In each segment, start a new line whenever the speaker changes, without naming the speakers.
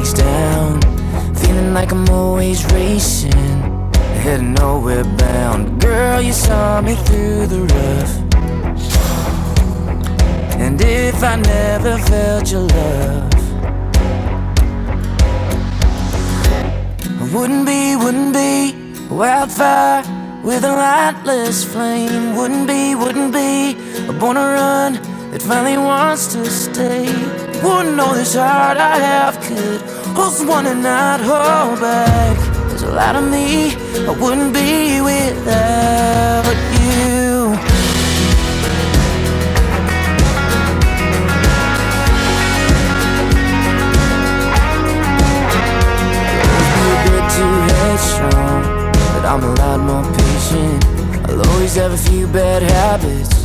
mistakes down, feeling like I'm always racing, heading nowhere bound. Girl, you saw me through the rough, and if I never felt your love, I wouldn't be a wildfire with a lightless flame. Wouldn't be a born to run that finally wants to stay. Wouldn't know this heart I have could hold someone and not hold back. There's a lot of me I wouldn't be without you. You're a bit too headstrong, but I'm a lot more patient. I'll always have a few bad habits,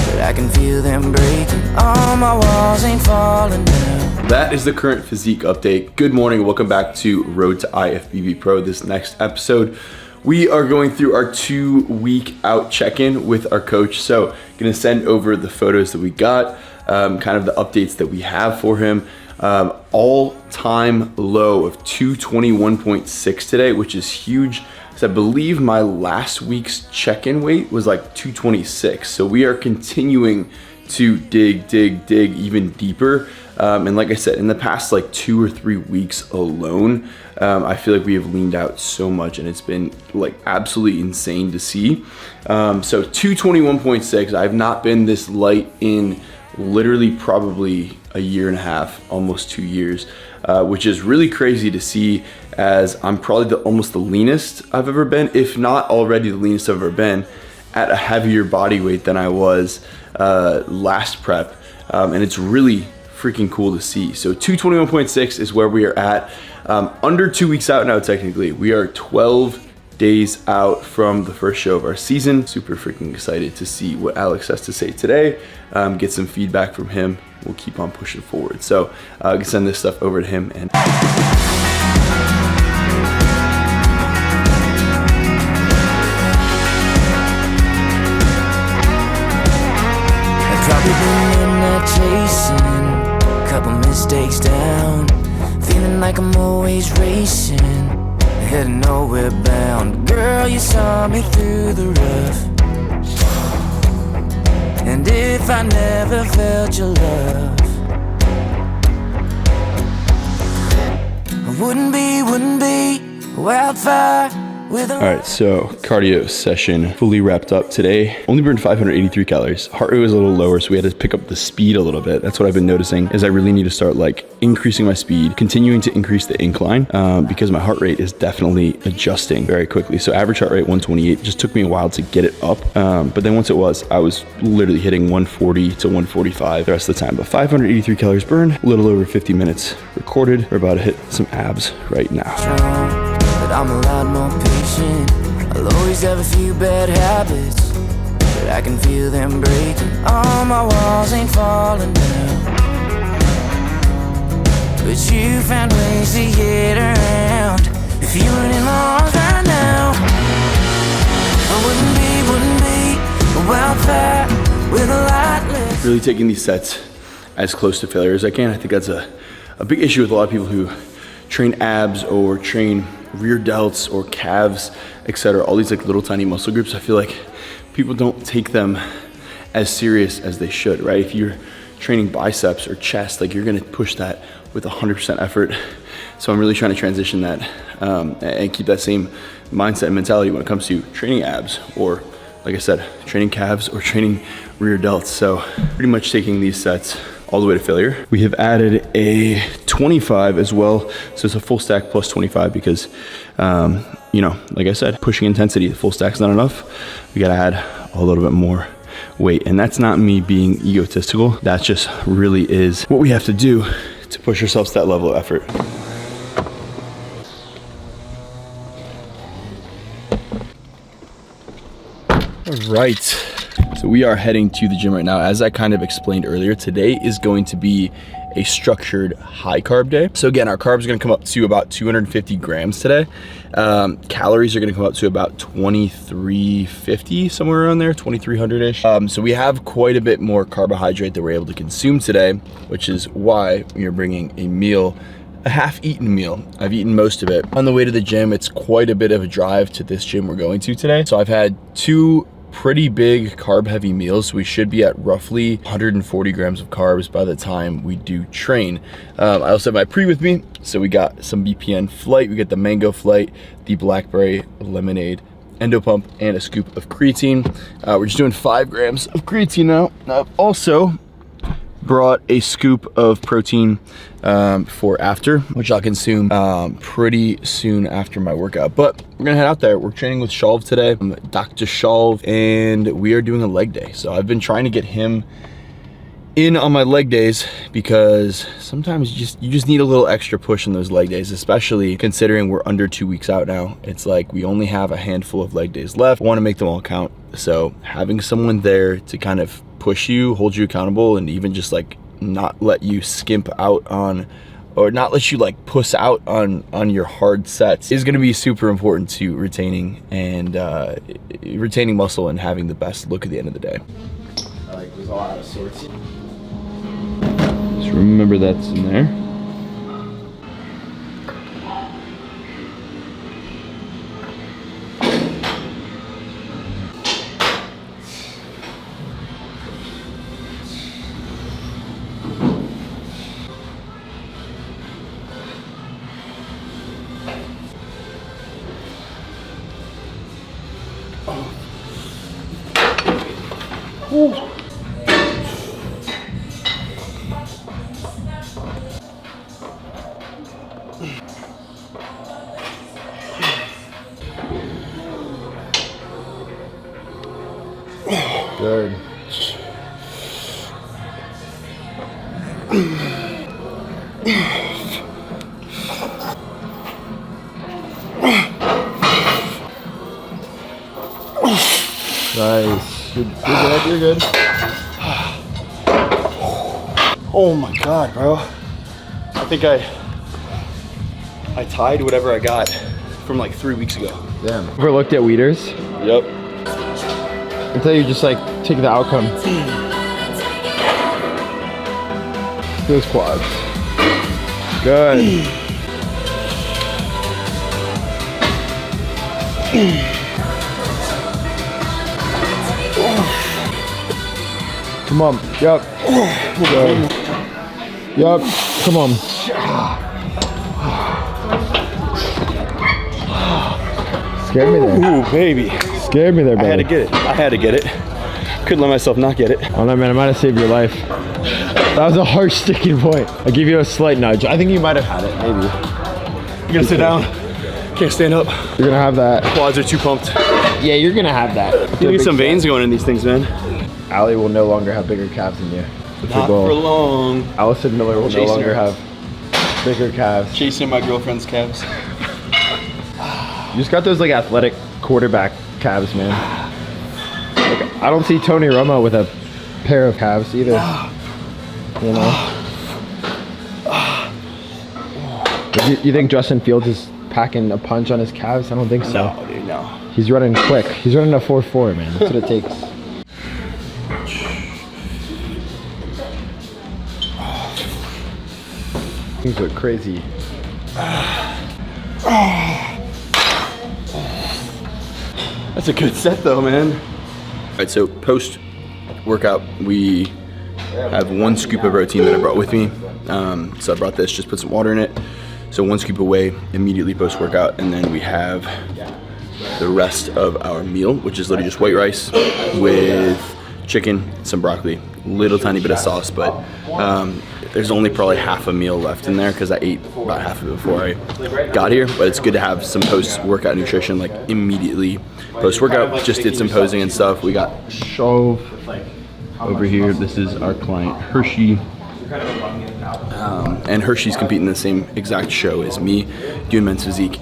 but I can feel them breaking. All my walls ain't falling down.
That is the current physique update. Good morning, welcome back to Road to IFBB Pro. This next episode, we are going through our 2-week out check-in with our coach. So gonna send over the photos that we got, kind of the updates that we have for him. All-time low of 221.6 today, which is huge. So I believe my last week's check-in weight was like 226. So we are continuing to dig even deeper. And like I said, in the past like 2 or 3 weeks alone, I feel like we have leaned out so much, and it's been like absolutely insane to see. So 221.6, I've not been this light in literally probably a year and a half, almost 2 years, which is really crazy to see, as I'm probably almost the leanest I've ever been, if not already the leanest I've ever been, at a heavier body weight than I was last prep. And it's really freaking cool to see. So 221.6 is where we are at. Under 2 weeks out now, technically. We are 12 days out from the first show of our season. Super freaking excited to see what Alex has to say today, get some feedback from him. We'll keep on pushing forward. So I can send this stuff over to him. And
probably been midnight chasing, couple mistakes down, feeling like I'm always racing, heading nowhere bound. Girl, you saw me through the rough, and if I never felt your love, I wouldn't be a wildfire.
all right, so cardio session fully wrapped up today. Only burned 583 calories. Heart rate was a little lower, so we had to pick up the speed a little bit. That's what I've been noticing, is I really need to start like increasing my speed, continuing to increase the incline, because my heart rate is definitely adjusting very quickly. So average heart rate 128. Just took me a while to get it up, but then once it was, I was literally hitting 140 to 145 the rest of the time. But 583 calories burned, a little over 50 minutes recorded. We're about to hit some abs right now.
But I'm a lot more patient. I'll always have a few bad habits, but I can feel them breaking. All my walls ain't falling down, but you found ways to get around. If you were in my arms right now, I wouldn't be a wildfire with a light lit.
Really taking these sets as close to failure as I can. I think that's a big issue with a lot of people who train abs or train rear delts or calves, etc. All these like little tiny muscle groups. I feel like people don't take them as serious as they should, right? If you're training biceps or chest, like you're gonna push that with 100% effort. So I'm really trying to transition that and keep that same mindset and mentality when it comes to training abs, or like I said, training calves or training rear delts. So pretty much taking these sets all the way to failure. We have added a 25 as well. So it's a full stack plus 25 because, you know, like I said, pushing intensity, the full stack's not enough. We gotta add a little bit more weight. And that's not me being egotistical. That just really is what we have to do to push ourselves to that level of effort. All right, so we are heading to the gym right now. As I kind of explained earlier, today is going to be a structured high carb day. So again, our carbs are gonna come up to about 250 grams today. Calories are gonna come up to about 2350, somewhere around there, 2300-ish. So we have quite a bit more carbohydrate that we're able to consume today, which is why we are bringing a meal a half-eaten meal. I've eaten most of it. On the way to the gym, it's quite a bit of a drive to this gym we're going to today. So I've had 2 pretty big carb-heavy meals. We should be at roughly 140 grams of carbs by the time we do train. I also have my pre with me. So we got some BPN Flight. We got the Mango Flight, the Blackberry Lemonade Endo Pump, and a scoop of creatine. We're just doing 5 grams of creatine now. I've also brought a scoop of protein for after, which I'll consume pretty soon after my workout. But we're gonna head out there. We're training with Shalv today, Dr. Shalv, and we are doing a leg day. So I've been trying to get him in on my leg days because sometimes you just need a little extra push in those leg days, especially considering we're under 2 weeks out now. It's like we only have a handful of leg days left. I want to make them all count. So having someone there to kind of push you, hold you accountable, and even just like not let you skimp out on, or not let you like puss out on your hard sets is going to be super important to retaining muscle and having the best look at the end of the day. I like was all out of sorts. Just remember that's in there. Ooh. Good. Nice. You're good. You're good. Oh my God, bro. I think I tied whatever I got from like 3 weeks ago.
Damn. Ever looked at Weeders?
Yep.
Until you just like take the outcome. Those quads. Good. Come on. Yep. Good. Yep. Come on. Scared me there.
Ooh, baby.
Scared me there, buddy.
I had to get it. Couldn't let myself not get it.
I don't know, man. I might have saved your life. That was a harsh sticking point. I give you a slight nudge. I think you might have had it, maybe.
You gonna sit down? Can't stand up.
You're gonna have that.
Quads are too pumped.
Yeah, you're gonna have that.
You get some veins going in these things, man.
Allie will no longer have bigger calves than you.
Not for long.
Allison Miller will no longer have bigger calves.
Chasing my girlfriend's calves.
You just got those like athletic quarterback calves, man. Like, I don't see Tony Romo with a pair of calves either. You know? You think Justin Fields is packing a punch on his calves? I don't think so.
No, dude, no.
He's running quick. He's running a 4.4, man. That's what it takes. Things look crazy.
That's a good set though, man. All right, so post workout, we have 1 scoop of protein that I brought with me. So I brought this, just put some water in it. So 1 scoop away immediately post workout, and then we have the rest of our meal, which is literally just white rice with chicken, some broccoli, little tiny bit of sauce, but there's only probably half a meal left in there because I ate about half of it before I got here. But it's good to have some post-workout nutrition, like immediately post-workout. Just did some posing and stuff. We got Shalv over here. This is our client Hershey. And Hershey's competing in the same exact show as me, doing men's physique.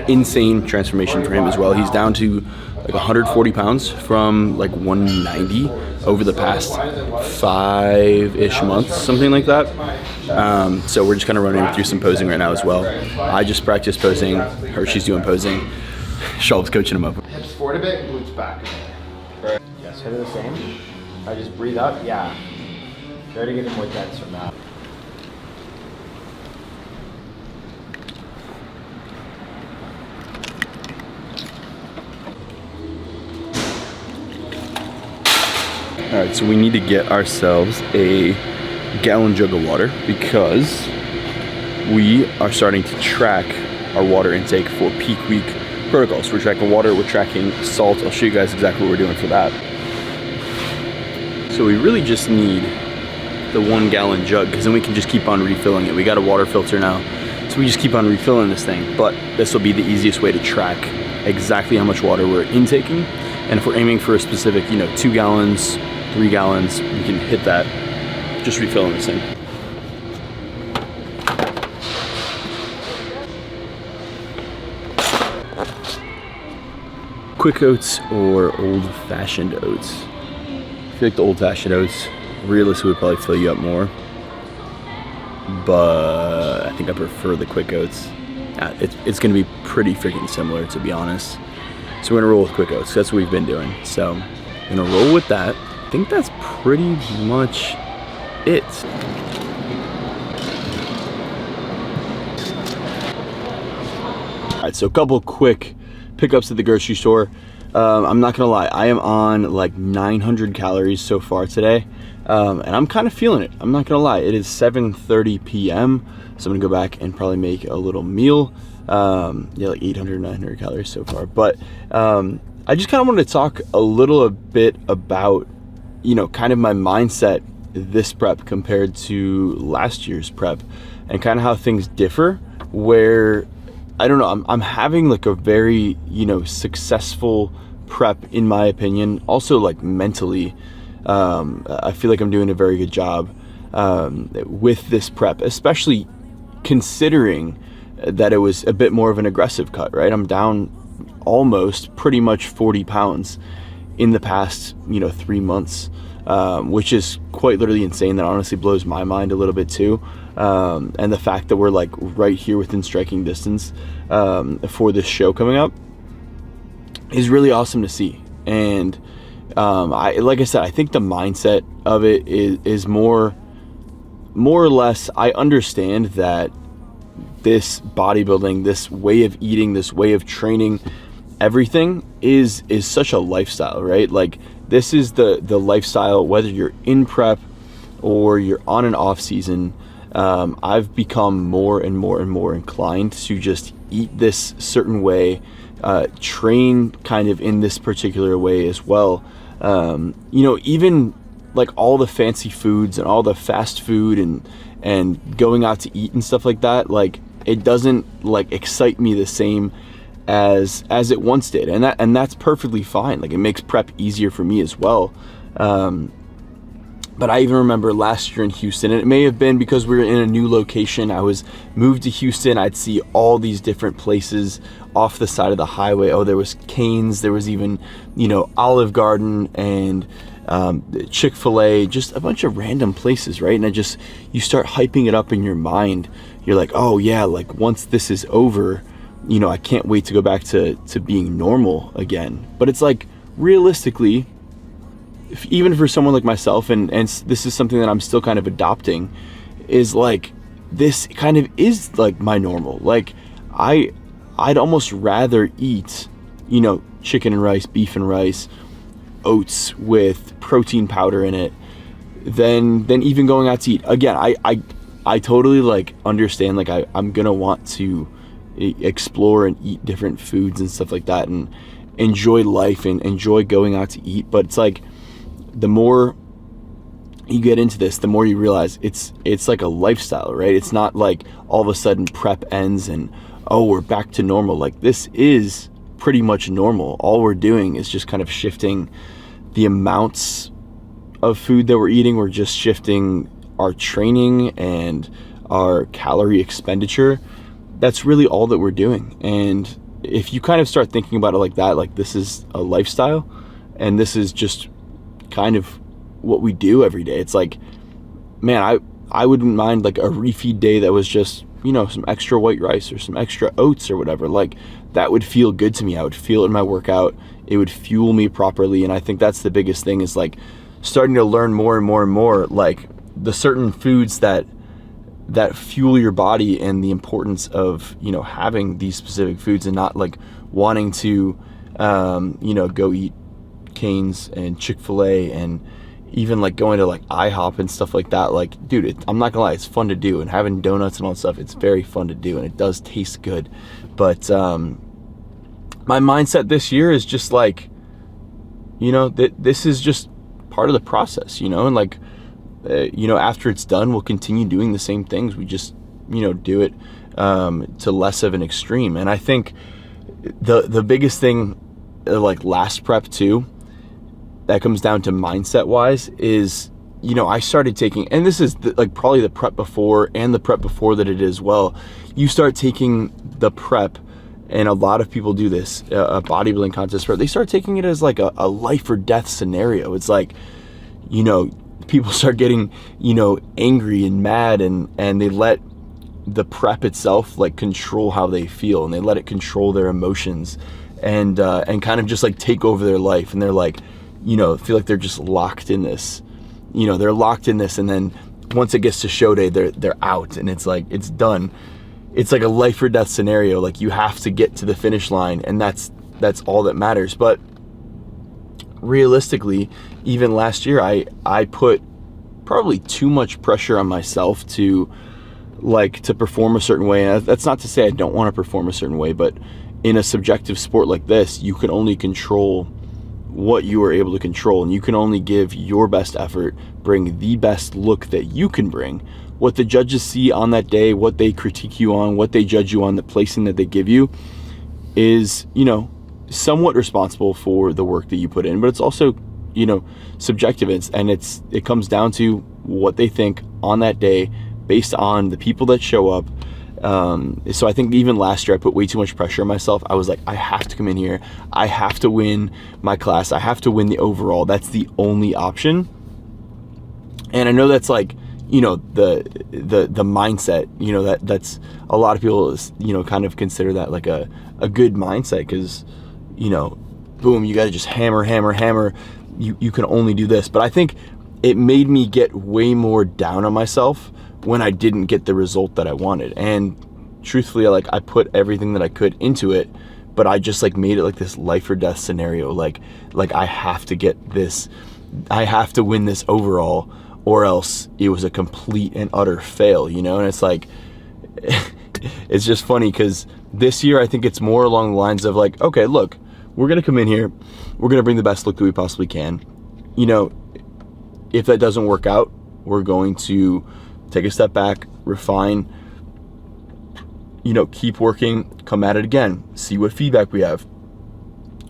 Insane transformation for him as well. He's down to like 140 pounds from like 190 over the past 5-ish months, something like that. So we're just kind of running through some posing right now as well. I just practiced posing. Hershey's doing posing. Shalv's coaching him up.
Hips forward a bit, glutes back. Yes, hit it the same. I just breathe up. Yeah. Try to get it more tense from that.
right, so we need to get ourselves a gallon jug of water because we are starting to track our water intake for peak week protocols. We're tracking water, we're tracking salt. I'll show you guys exactly what we're doing for that. So we really just need the 1 gallon jug because then we can just keep on refilling it. We got a water filter now, so we just keep on refilling this thing. But this will be the easiest way to track exactly how much water we're intaking. And if we're aiming for a specific, 2 gallons, 3 gallons, we can hit that just refilling this thing. Quick oats or old-fashioned oats? I feel like the old-fashioned oats realistically would probably fill you up more, but I think I prefer the quick oats. It's gonna be pretty freaking similar, to be honest. So we're gonna roll with quick oats. That's what we've been doing. So I'm gonna roll with that. I think that's pretty much it. All right, so a couple quick pickups at the grocery store. I'm not gonna lie, I am on like 900 calories so far today, and I'm kind of feeling it. I'm not gonna lie, it is 7:30 p.m. so I'm gonna go back and probably make a little meal. Yeah, like 800, 900 calories so far. But I just kind of wanted to talk a little bit about, kind of my mindset this prep compared to last year's prep, and kind of how things differ, where I don't know, I'm having like a very, successful prep in my opinion. Also like mentally, I feel like I'm doing a very good job with this prep, especially considering that it was a bit more of an aggressive cut, right? I'm down almost pretty much 40 pounds in the past, 3 months, which is quite literally insane. That honestly blows my mind a little bit too. And the fact that we're like right here within striking distance for this show coming up is really awesome to see. And like I said, I think the mindset of it is more or less, I understand that this bodybuilding, this way of eating, this way of training, everything is such a lifestyle, right? Like this is the lifestyle, whether you're in prep or you're on an off season. I've become more and more and more inclined to just eat this certain way, train kind of in this particular way as well. Even like all the fancy foods and all the fast food and going out to eat and stuff like that, like it doesn't like excite me the same as it once did, and that's perfectly fine. Like it makes prep easier for me as well. But I even remember last year in Houston, and it may have been because we were in a new location. I was moved to Houston. I'd see all these different places off the side of the highway. Oh, there was Cane's. There was even, Olive Garden and Chick-fil-A, just a bunch of random places, right? And you start hyping it up in your mind. You're like, oh yeah, like once this is over, I can't wait to go back to being normal again. But it's like, realistically, even for someone like myself, and this is something that I'm still kind of adopting, is like, this kind of is like my normal. Like I'd almost rather eat, chicken and rice, beef and rice, oats with protein powder in it than even going out to eat. Again, I totally like understand, like I'm gonna want to explore and eat different foods and stuff like that and enjoy life and enjoy going out to eat. But it's like, the more you get into this, the more you realize it's like a lifestyle, right? It's not like all of a sudden prep ends and, oh, we're back to normal. Like this is pretty much normal. All we're doing is just kind of shifting the amounts of food that we're eating. We're just shifting our training and our calorie expenditure. That's really all that we're doing. And if you kind of start thinking about it like that, like this is a lifestyle and this is just kind of what we do every day. It's like, man, I wouldn't mind like a refeed day that was just, some extra white rice or some extra oats or whatever. Like that would feel good to me. I would feel it in my workout. It would fuel me properly. And I think that's the biggest thing, is like starting to learn more and more and more, like the certain foods that fuel your body and the importance of, having these specific foods and not like wanting to, go eat Cane's and Chick-fil-A and even like going to like IHOP and stuff like that. Like, dude, I'm not gonna lie, it's fun to do, and having donuts and all that stuff, it's very fun to do, and it does taste good. But my mindset this year is just like, you know, this is just part of the process, you know, and like, you know, after it's done, we'll continue doing the same things. We just, you know, do it to less of an extreme. And I think the biggest thing, like last prep too, that comes down to mindset wise is, you know, I started taking, and this is like probably the prep before and the prep before that it is well, you start taking the prep, and a lot of people do this, a bodybuilding contest prep, they start taking it as like a life or death scenario. It's like, you know, people start getting, you know, angry and mad, and they let the prep itself like control how they feel, and they let it control their emotions, and kind of just like take over their life. And they're like, you know, feel like they're just locked in this, you know, they're locked in this. And then once it gets to show day, they're out, and it's like, it's done. It's like a life or death scenario. Like, you have to get to the finish line, and that's all that matters. But realistically, even last year, I put probably too much pressure on myself to perform a certain way. And that's not to say I don't want to perform a certain way, but in a subjective sport like this, you can only control what you are able to control, and you can only give your best effort, bring the best look that you can bring. What the judges see on that day, what they critique you on, what they judge you on, the placing that they give you is, you know, somewhat responsible for the work that you put in, but it's also, you know, subjective. It comes down to what they think on that day based on the people that show up. So I think even last year I put way too much pressure on myself. I was like, I have to come in here, I have to win my class, I have to win the overall. That's the only option. And I know that's like, you know, the mindset, you know, that's a lot of people, you know, kind of consider that like a good mindset, because, you know, boom, you got to just hammer. You can only do this. But I think it made me get way more down on myself when I didn't get the result that I wanted. And truthfully, like, I put everything that I could into it, but I just like made it like this life or death scenario. Like I have to get this, I have to win this overall, or else it was a complete and utter fail, you know? And it's like, it's just funny, because this year I think it's more along the lines of like, okay, look, we're gonna come in here, we're gonna bring the best look that we possibly can. You know, if that doesn't work out, we're going to take a step back, refine, you know, keep working, come at it again, see what feedback we have,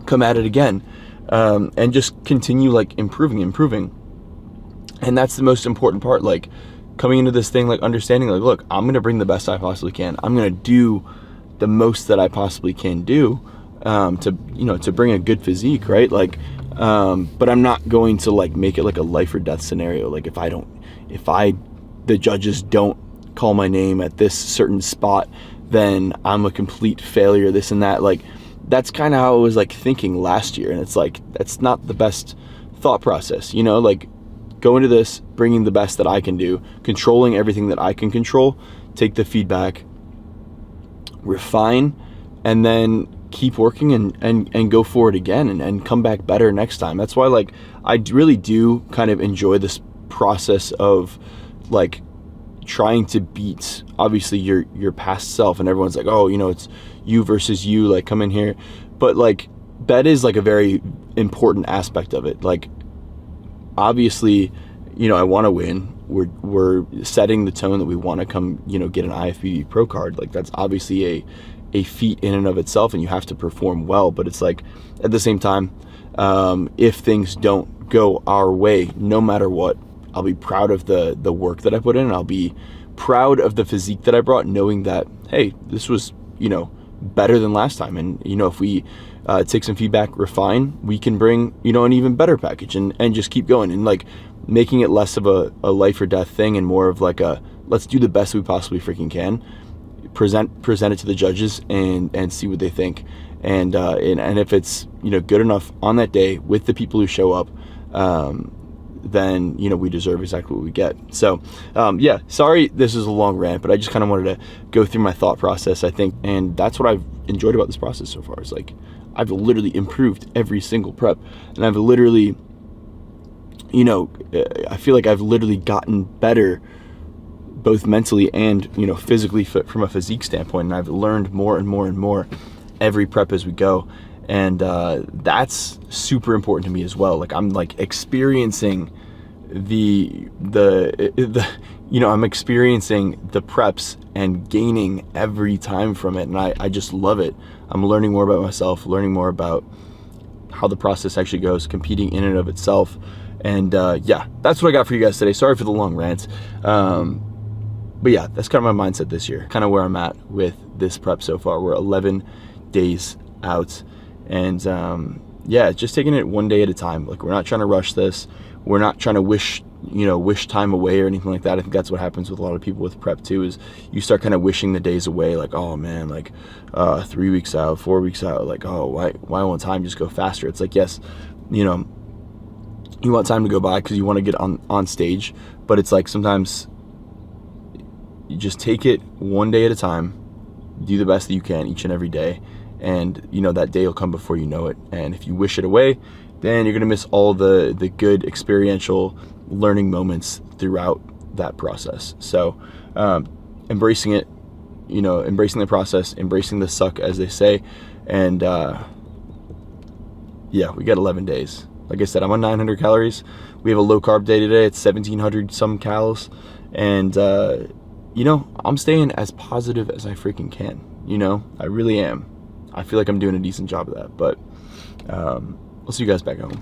come at it again, and just continue like improving. And that's the most important part, like coming into this thing, like understanding, like, look, I'm gonna bring the best I possibly can. I'm gonna do the most that I possibly can do to, you know, to bring a good physique, right? Like, but I'm not going to like make it like a life or death scenario. Like, if the judges don't call my name at this certain spot, then I'm a complete failure, this and that. Like, that's kind of how I was like thinking last year. And it's like, that's not the best thought process, you know? Like, go into this bringing the best that I can do, controlling everything that I can control, take the feedback, refine, and then keep working and go for it again, and come back better next time. That's why, like, I really do kind of enjoy this process of like trying to beat obviously your past self. And everyone's like, oh, you know, it's you versus you, like, come in here. But like, that is like a very important aspect of it. Like, obviously, you know, I want to win. We're setting the tone that we want to come, you know, get an IFBB Pro card. Like, that's obviously a feat in and of itself, and you have to perform well. But it's like, at the same time, if things don't go our way, no matter what, I'll be proud of the work that I put in, and I'll be proud of the physique that I brought, knowing that, hey, this was, you know, better than last time. And, you know, if we take some feedback, refine, we can bring, you know, an even better package, and just keep going, and like making it less of a life or death thing, and more of like a, let's do the best we possibly freaking can, present it to the judges, and see what they think. And if it's, you know, good enough on that day with the people who show up, then, you know, we deserve exactly what we get. So yeah, sorry this is a long rant, but I just kind of wanted to go through my thought process, I think. And that's what I've enjoyed about this process so far, is like, I've literally improved every single prep, and I've literally you know, I feel like I've literally gotten better both mentally and, you know, physically from a physique standpoint. And I've learned more and more and more every prep as we go. And that's super important to me as well. Like, I'm like experiencing I'm experiencing the preps and gaining every time from it. And I just love it. I'm learning more about myself, learning more about how the process actually goes, competing in and of itself. And yeah, that's what I got for you guys today. Sorry for the long rant. But yeah, that's kind of my mindset this year, kind of where I'm at with this prep so far. We're 11 days out, and yeah, just taking it one day at a time. Like, we're not trying to rush this. We're not trying to wish time away or anything like that. I think that's what happens with a lot of people with prep too, is you start kind of wishing the days away. Like, oh man, like 3 weeks out, 4 weeks out, like, oh, why won't time just go faster? It's like, yes, you know, you want time to go by because you want to get on stage, but it's like sometimes you just take it one day at a time, do the best that you can each and every day, and you know that day will come before you know it. And if you wish it away, then you're gonna miss all the good experiential learning moments throughout that process. So embracing it, you know, embracing the process, embracing the suck, as they say. And yeah, we got 11 days. Like I said, I'm on 900 calories. We have a low carb day today. It's 1700 some calories. And you know, I'm staying as positive as I freaking can. You know, I really am. I feel like I'm doing a decent job of that. But I'll see you guys back home.